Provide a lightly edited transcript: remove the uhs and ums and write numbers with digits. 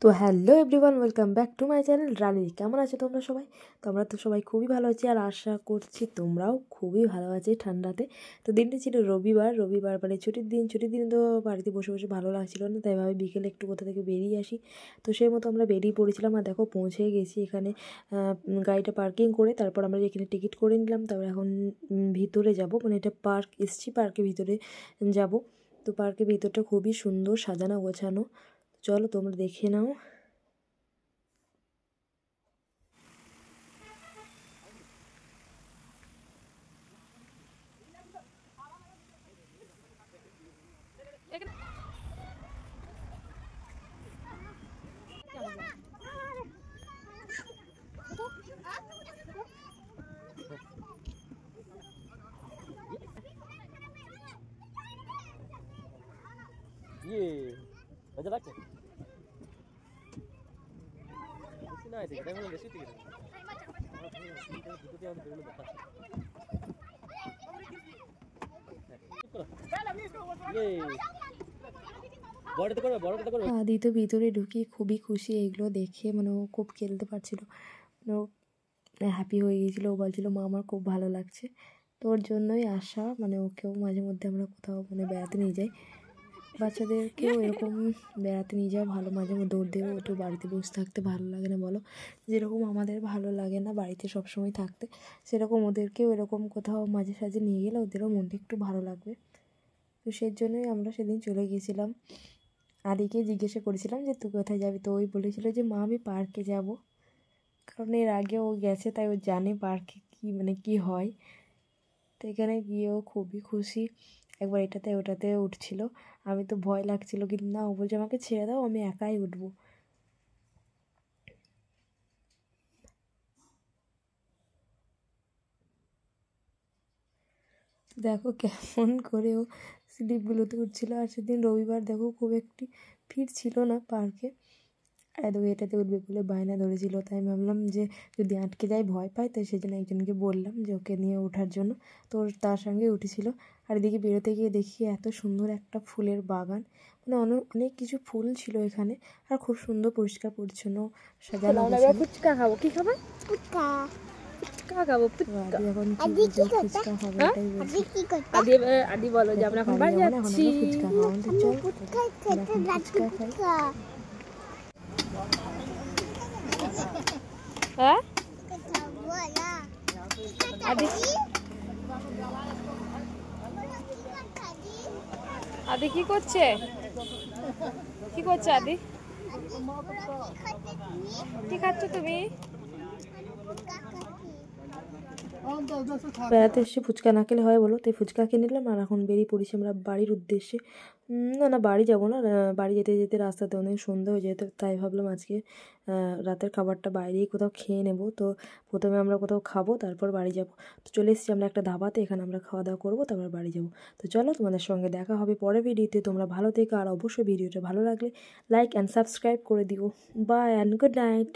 তো hello everyone, welcome back to my channel Rani. কেমন আছো তোমরা সবাই? তোমরা তো সবাই খুবই ভালো আছি আর আশা করছি তোমরাও খুবই ভালো আছো ঠান্ডাতে। তো দিনটি ছিল রবিবার মানে ছুটির দিন তো বাড়িতে বসে বসে ভালো লাগছিল না, তাই ভাবে বিকেলে একটু কোথা থেকে বেরিয়ে আসি। তো সেই মতো আমরা বেরিয়ে পড়েছিলাম আর দেখো পৌঁছে গেছি এখানে। গাড়িটা পার্কিং করে তারপর আমরা এখানে টিকিট করে নিলাম। তারপর এখন ভিতরে যাব, মানে এটা পার্ক এসছি, পার্কের ভিতরে যাব। তো পার্কের ভিতরটা খুবই সুন্দর সাজানো গোছানো, চলো তোমরা দেখে নাও। मजा लागছে বেশি না এদিকে টাইম বেশি টিকে দুটো দিয়ে বেরোনো দরকার আদি তো ভিতরে ঢুকি খুবই খুশি এগুলো দেখে, মানে ও খুব খেলতে পারছিল, মানে ও হ্যাপি হয়ে গিয়েছিলো। ও বলছিল মা আমার খুব ভালো লাগছে। তো ওর জন্যই আসা, মানে ওকেও মাঝে মধ্যে আমরা কোথাও মানে বেড়াতে নিয়ে যাই। বাচ্চাদেরকেও এরকম বেড়াতে নিয়ে যাওয়া ভালো, মাঝে মধ্যে ওদেরও একটু বাড়িতে বসে থাকতে ভালো লাগে না বলো? যেরকম আমাদের ভালো লাগে না বাড়িতে সবসময় থাকতে, সেরকম ওদেরকেও এরকম কোথাও মাঝে সাঝে নিয়ে গেলে ওদেরও মনটা একটু ভালো লাগবে। তো সেই জন্যই আমরা সেদিন চলে গিয়েছিলাম। আদিকে জিজ্ঞাসা করেছিলাম যে তুই কোথায় যাবি, তো ওই বলেছিল যে মা আমি পার্কে যাব, কারণ এর আগে ও গেছে তাই ও জানে পার্কে কী মানে কী হয়। তো এখানে গিয়েও খুবই খুশি, একবার এটাতে ওটাতে উঠছিল। আমি তো ভয় লাগছিল, কিন্তু না, ও বলছে আমাকে ছেড়ে দাও, আমি একাই উঠবো। দেখো কেমন করে ও স্লিপগুলোতে উঠছিল। আর সেদিন রবিবার দেখো খুব একটি ভিড় ছিল না পার্কে, এত এটাতে উঠবে বলে বায়না ধরেছিল। তাই ভাবলাম যে যদি আটকে যায় ভয় পায়, তাই সেজন্য একজনকে বললাম যে ওকে নিয়ে ওঠার জন্য। তো তার সঙ্গে উঠেছিল। আর এদিকে বেরোতে গিয়ে দেখি এত সুন্দর একটা ফুলের বাগান, মানে অনেক অনেক কিছু ফুল ছিল এখানে, আর খুব সুন্দর পরিষ্কার পরিচ্ছন্ন সাজানো গোছানো। ফুচকা খাবো, কি খাবে? ফুচকা খাবো। আদি এখন কি বলছে, ফুচকা খাবে এটাই বলছে। আদি বলো যে আমরা এখন বাড়ি যাচ্ছি, ফুচকা খাবো। চল ফুচকা খাই। হ্যাঁ আদি, আদি কি করছে? কি করছে আদি? কি খাচ্ছ তুমি? বেড়াতে এসে ফুচকা না খেলে হয় বলো? তাই ফুচকা খেয়ে নিলাম আর এখন বেরিয়ে পড়েছি আমরা বাড়ির উদ্দেশ্যে। না বাড়ি যাবো না, বাড়ি যেতে যেতে রাস্তাতে অনেক সন্ধ্যা হয়ে যেত, তাই ভাবলাম আজকে রাতের খাবারটা বাইরেই কোথাও খেয়ে নেব। তো প্রথমে আমরা কোথাও খাবো, তারপর বাড়ি যাব। তো চলে এসেছি আমরা একটা ধাবাতে, এখানে আমরা খাওয়া দাওয়া করবো, তারপর বাড়ি যাব। তো চলো তোমাদের সঙ্গে দেখা হবে পরের ভিডিওতে। তোমরা ভালো থেকো, আর অবশ্যই ভিডিওটা ভালো লাগলে লাইক অ্যান্ড সাবস্ক্রাইব করে দিও। Bye and good night.